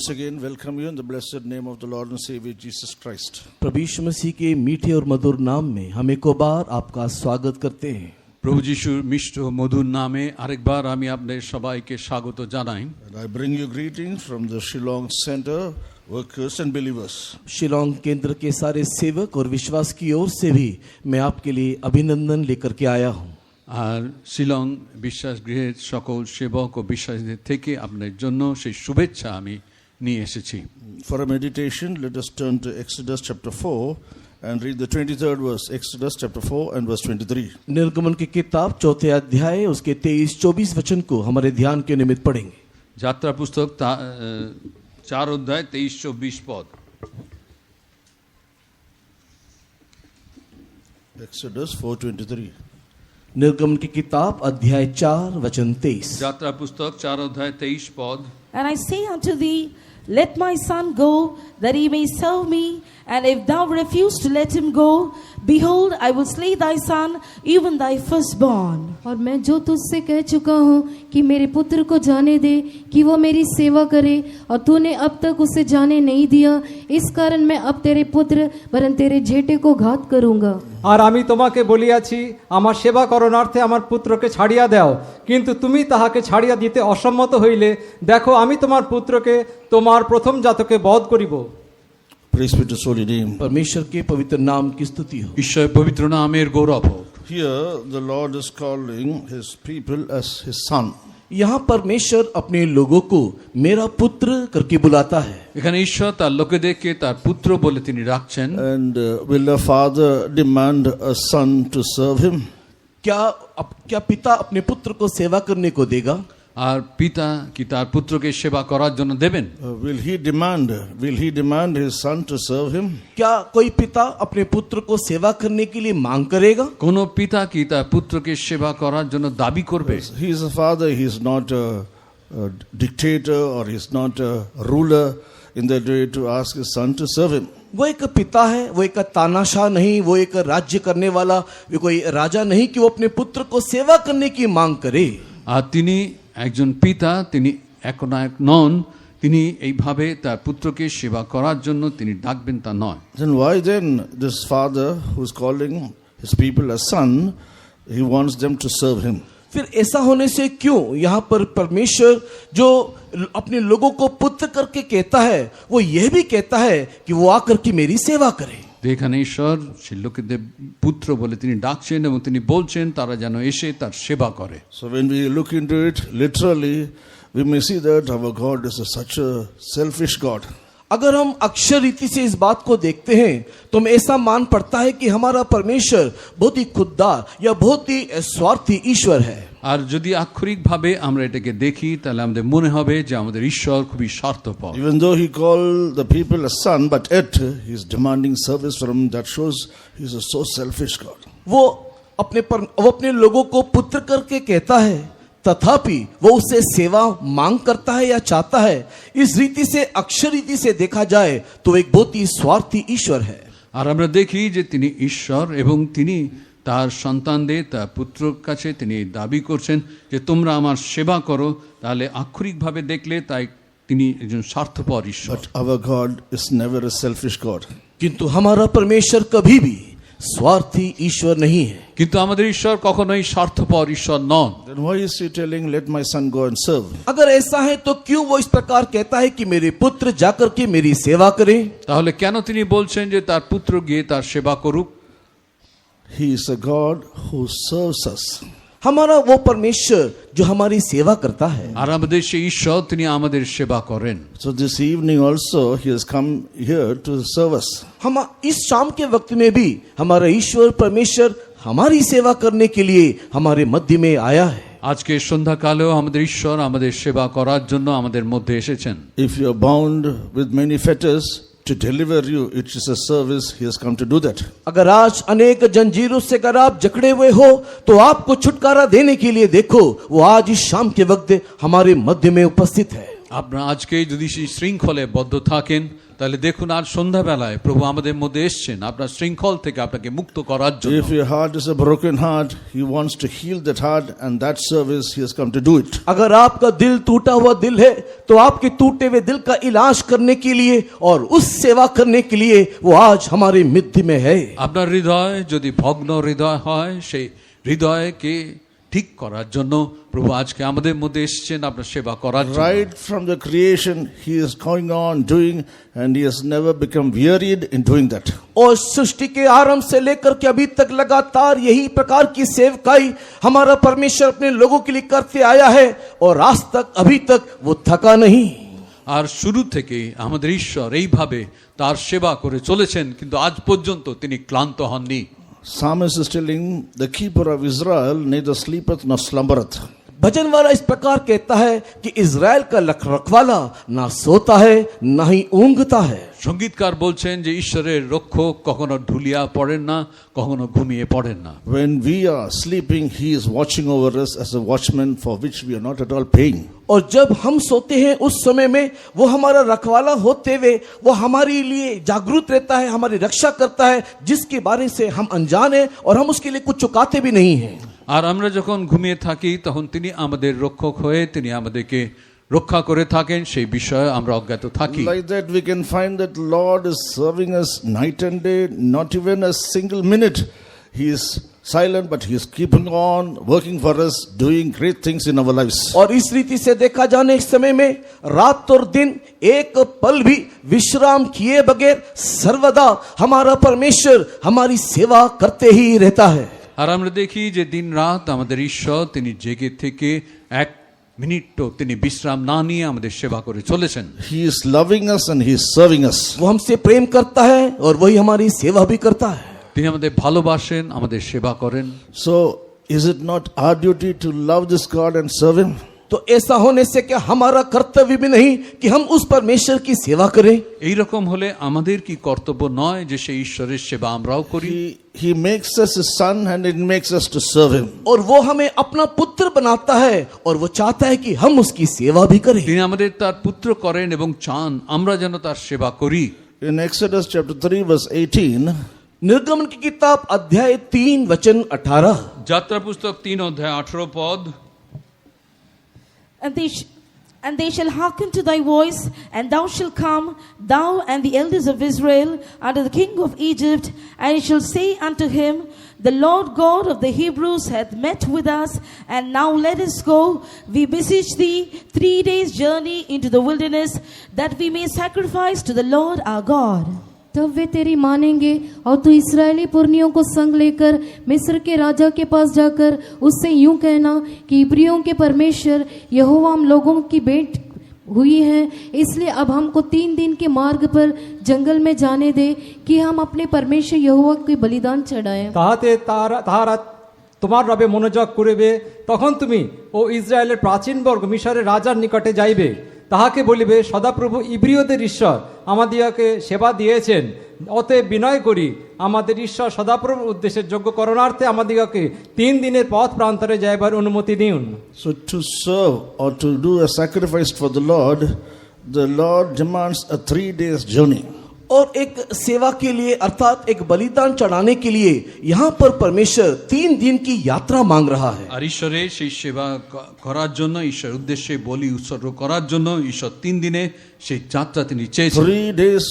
once again welcome you in the blessed name of the Lord and Savior Jesus Christ. प्रभु यीशु मसीह के मीठे और मधुर नाम में हम एक बार आपका स्वागत करते हैं। প্রভু যিশুর মিষ্ট মধুর নামে আরেকবার আমি আপনাদের সবাইকে স্বাগত জানাই। And I bring you greetings from the Shillong Center workers and believers. Shillong केंद्र के सारे सेवक और विश्वास की ओर से भी मैं आपके लिए अभिनंदन लेकर के आया हूँ। আর শিলং বিশ্বাস গৃহের সকল সেবক ও বিশ্বাসীদের থেকে আপনাদের জন্য সেই শুভেচ্ছা আমি নিয়ে এসেছি। For a meditation, let us turn to Exodus chapter 4 and read the 23rd verse. Exodus chapter 4 and verse 23. निर्गमन की किताब चौथे अध्याय उसके 23-24 वचन को हमारे ध्यान के निमित्त पढ़ेंगे। যাত্রা পুস্তক 4 অধ্যায় 23-24 পদ। Exodus 4:23. निर्गमन की किताब अध्याय 4 वचन 23। যাত্রা পুস্তক 4 অধ্যায় 23 পদ। And I say unto thee, let my son go, that he may serve me. And if thou refuse to let him go, behold, I will slay thy son, even thy firstborn. और मैं जो तुझसे कह चुका हूँ कि मेरे पुत्र को जाने दे कि वो मेरी सेवा करे, और तूने अब तक उसे जाने नहीं दिया, इस कारण मैं अब तेरे पुत्र वरन तेरे जेठे को घात करूँगा। আর আমি তোমাকে বলিয়াছি, আমার সেবা করণার্থে আমার পুত্রকে ছাড়িয়া দাও, কিন্তু তুমি তাহাকে ছাড়িয়া দিতে অসম্মত হইলে দেখো আমি তোমার পুত্রকে তোমার প্রথম জাতকে বধ করিব। Praise be to his holy name. परमेश्वर के पवित्र नाम की स्तुति हो। ঈশ্বরের পবিত্র নামের গৌরব হোক। Here the Lord is calling his people as his son. यहाँ परमेश्वर अपने लोगों को मेरा पुत्र करके बुलाता है। এখানে ঈশ্বর তার লোকেদেরকে তার পুত্র বলে তিনি ডাকছেন। And will a father demand a son to serve him? क्या पिता अपने पुत्र को सेवा करने को देगा? আর পিতা কি তার পুত্রকে সেবা করার জন্য দেবেন? Will he demand his son to serve him? क्या कोई पिता अपने पुत्र को सेवा करने के लिए मांग करेगा? কোন পিতা কি তার পুত্রকে সেবা করার জন্য দাবি করবে? He is a father, he is not a dictator or he is not a ruler in that way to ask his son to serve him. वो एक पिता है, वो एक तानाशाह नहीं, वो एक राज्य करने वाला वो कोई राजा नहीं कि वो अपने पुत्र को सेवा करने की मांग करे। আর তিনি একজন পিতা, তিনি একনায়ক নন, তিনি এইভাবে তার পুত্রকে সেবা করার জন্য তিনি ডাকবেন তা নয়। Then why then this father who is calling his people as son, he wants them to serve him? फिर ऐसा होने से क्यों यहाँ पर परमेश्वर जो अपने लोगों को पुत्र करके कहता है वो यह भी कहता है कि वो आकर के मेरी सेवा करे। এখানে ঈশ্বর সেই লোকেদের পুত্র বলে তিনি ডাকছেন এবং তিনি বলছেন তারা যেন এসে তার সেবা করে। So when we look into it literally, we may see that our God is such a selfish God. अगर हम अक्षर रीति से इस बात को देखते हैं तो हमें ऐसा मान पड़ता है कि हमारा परमेश्वर बहुत ही खुददार या बहुत ही स्वार्थी ईश्वर है। আর যদি আক্ষরিকভাবে আমরা এটাকে দেখি তাহলে আমাদের মনে হবে যে আমাদের ঈশ্বর খুবই স্বার্থপর। Even though he called the people a son, but yet he is demanding service from him. That shows he is a so selfish God. वो अपने लोगों को पुत्र करके कहता है, तथापि वो उससे सेवा मांग करता है या चाहता है। इस रीति से अक्षर रीति से देखा जाए तो एक बहुत ही स्वार्थी ईश्वर है। আর আমরা দেখি যে তিনি ঈশ্বর এবং তিনি তার সন্তানদের তার পুত্রর কাছে তিনি দাবি করছেন যে তোমরা আমার সেবা করো, তাহলে আক্ষরিকভাবে দেখলে তাই তিনি একজন স্বার্থপর ঈশ্বর। But our God is never a selfish God. किंतु हमारा परमेश्वर कभी भी स्वार्थी ईश्वर नहीं है। কিন্তু আমাদের ঈশ্বর কখনোই স্বার্থপর ঈশ্বর নন। Then why is he telling, let my son go and serve? अगर ऐसा है तो क्यों वो इस प्रकार कहता है कि मेरे पुत्र जाकर के मेरी सेवा करें? তাহলে কেন তিনি বলছেন যে তার পুত্র গিয়ে তার সেবা করুক? He is a God who serves us. हमारा वो परमेश्वर जो हमारी सेवा करता है। আর আমাদের সেই ঈশ্বর তিনি আমাদের সেবা করেন। So this evening also he has come here to serve us. हम इस शाम के वक्त में भी हमारा ईश्वर परमेश्वर हमारी सेवा करने के लिए हमारे मध्य में आया है। আজকে সন্ধ্যাকালেও আমাদের ঈশ্বর আমাদের সেবা করার জন্য আমাদের মধ্যে এসেছেন। If you are bound with many fetters to deliver you, it is a service, he has come to do that. अगर आज अनेक जंजीरों से अगर आप जकड़े हुए हो तो आपको छुटकारा देने के लिए देखो वो आज इस शाम के वक्त हमारे मध्य में उपस्थित है। আপনারা আজকে যদি সেই শৃঙ্খলে বদ্ধ থাকেন তাহলে দেখুন আজ সন্ধ্যাবেলায় প্রভু আমাদের মধ্যে এসেছেন আপনার শৃঙ্খল থেকে আপনাকে মুক্ত করার জন্য। If your heart is a broken heart, He wants to heal that heart, and that service He has come to do it. अगर आपका दिल टूटा हुआ दिल है तो आपके टूटे हुए दिल का इलाज करने के लिए और उस सेवा करने के लिए वो आज हमारे मध्य में है। আপনার হৃদয় যদি ভগ্ন হৃদয় হয় সেই হৃদয়কে ঠিক করার জন্য প্রভু আজকে আমাদের মধ্যে এসেছেন আপনার সেবা করার জন্য। Right from the creation, He is going on doing, and He has never become wearied in doing that. और सृष्टि के आरंभ से लेकर के अभी तक लगातार यही प्रकार की सेवकाई हमारा परमेश्वर अपने लोगों के लिए करते आया है और आज तक अभी तक वो थका नहीं। আর শুরু থেকে আমাদের ঈশ্বর এইভাবে তার সেবা করে চলেছেন কিন্তু আজ পর্যন্ত তিনি ক্লান্ত হননি। Psalmist is telling, the keeper of Israel neither sleepeth nor slumbereth. भजन वाला इस प्रकार कहता है कि इज़राइल का रखवाला ना सोता है ना ही ऊँघता है। সঙ্গীতকার বলছেন যে ঈশ্বরের রক্ষক কখনো ঢুলিয়া পড়েন না কখনো ঘুমিয়ে পড়েন না। When we are sleeping, He is watching over us as a watchman, for which we are not at all paying. और जब हम सोते हैं उस समय में वो हमारा रखवाला होते हुए वो हमारे लिए जागरूक रहता है, हमारी रक्षा करता है, जिसके बारे से हम अनजान हैं और हम उसके लिए कुछ चुकाते भी नहीं हैं। আর আমরা যখন ঘুমিয়ে থাকি তখন তিনি আমাদের রক্ষক হয়ে তিনি আমাদেরকে রক্ষা করে থাকেন সেই বিষয়ে আমরা অজ্ঞাত থাকি। Like that, we can find that Lord is serving us night and day, not even a single minute. He is silent, but He is keeping on working for us, doing great things in our lives. और इस रीति से देखा जाने इस समय में रात और दिन एक पल भी विश्राम किए बगैर सर्वदा हमारा परमेश्वर हमारी सेवा करते ही रहता है। আর আমরা দেখি যে দিন রাত আমাদের ঈশ্বর তিনি জেগে থেকে এক মিনিটও তিনি বিশ্রাম না নিয়ে আমাদের সেবা করে চলেছেন। He is loving us and He is serving us. वो हमसे प्रेम करता है और वही हमारी सेवा भी करता है। তিনি আমাদের ভালোবাসেন আমাদের সেবা করেন। So, is it not our duty to love this God and serve Him? तो ऐसा होने से क्या हमारा कर्तव्य भी नहीं कि हम उस परमेश्वर की सेवा करें? এই রকম হলে আমাদের কি কর্তব্য নয় যে সেই ঈশ্বরের সেবা আমরাও করি? He makes us His son, and it makes us to serve Him. और वो हमें अपना पुत्र बनाता है और वो चाहता है कि हम उसकी सेवा भी करें। তিনি আমাদের তার পুত্র করেন এবং চান আমরা যেন তার সেবা করি। In Exodus chapter 3 verse 18, निर्गमन की किताब अध्याय 3 वचन 18, যাত্রা পুস্তক 3 অধ্যায় 18 পদ। And they shall hearken to thy voice, and thou shalt come, thou and the elders of Israel, unto the king of Egypt, and he shall say unto him, the Lord God of the Hebrews hath met with us, and now let us go, we beseech thee, 3 days' journey into the wilderness, that we may sacrifice to the Lord our God. तब वे तेरी मानेंगे और तू इस्राएली पुरनियों को संग लेकर मिस्र के राजा के पास जाकर उससे यूं कहना कि इब्रियों के परमेश्वर यहोवा हम लोगों की भेंट हुई है, इसलिए अब हमको 3 दिन के मार्ग पर जंगल में जाने दे कि हम अपने परमेश्वर यहोवा के बलिदान चढ़ाएं। তাহাতে তাহারা তোমার রবে মনোযোগ করিবে, তখন তুমি ও ইসরায়েলের প্রাচীনবর্গ মিশরের রাজার নিকটে যাইবে, তাহাকে বলিবে সদাপ্রভু ইব্রিয়দের ঈশ্বর আমাদিগকে সেবা দিয়েছেন, অতএব বিনয় করি আমাদের ঈশ্বর সদাপ্রভুর উদ্দেশ্যের যোগ্য করণার্থে আমাদিগকে 3 দিনের পথ প্রান্তরে যাইবার অনুমতি দিন। so to serve or to do a sacrifice for the Lord demands a 3 days journey. और एक सेवा के लिए अर्थात एक बलिदान चढ़ाने के लिए यहाँ पर परमेश्वर 3 दिन की यात्रा मांग रहा है। আর ঈশ্বরের সেই সেবা করার জন্য ঈশ্বরের উদ্দেশ্যে বলি উৎসর্গ করার জন্য ঈশ্বর 3 দিনে সেই যাত্রা তিনি চেয়েছেন। 3 days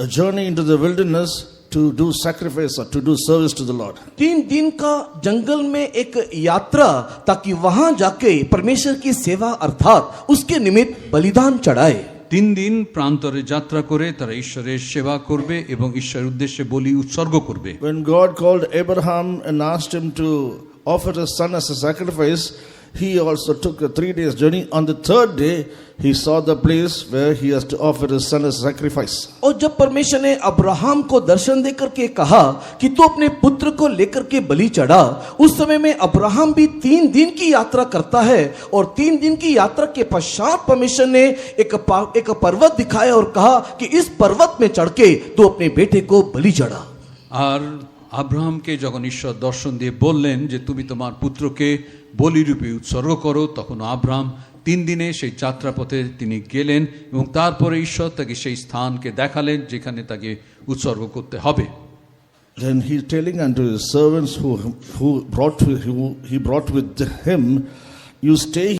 a journey into the wilderness to do sacrifice or to do service to the Lord. 3 दिन का जंगल में एक यात्रा ताकि वहां जाके परमेश्वर की सेवा अर्थात उसके निमित्त बलिदान चढ़ाए। 3 দিন প্রান্তরে যাত্রা করে তারা ঈশ্বরের সেবা করবে এবং ঈশ্বরের উদ্দেশ্যে বলি উৎসর্গ করবে। When God called Abraham and asked him to offer his son as a sacrifice, he also took a 3 days journey. On the 3rd day, he saw the place where he has to offer his son as a sacrifice. और जब परमेश्वर ने Abraham को दर्शन देकर के कहा कि तू अपने पुत्र को लेकर के बलि चढ़ा, उस समय में अब्राहम भी 3 दिन की यात्रा करता है और 3 दिन की यात्रा के पश्चात परमेश्वर ने एक पर्वत दिखाया और कहा कि इस पर्वत में चढ़ के तू अपने बेटे को बलि चढ़ा। আর আব্রাহামকে যখন ঈশ্বর দর্শন দিয়ে বললেন যে তুমি তোমার পুত্রকে বলিরূপে উৎসর্গ করো, তখন আব্রাহাম 3 দিনে সেই যাত্রাপথে তিনি গেলেন এবং তারপরে ঈশ্বর তাকে সেই স্থানকে দেখালেন যেখানে তাকে উৎসর্গ করতে হবে। Then he's telling unto his servants who he brought with him, you stay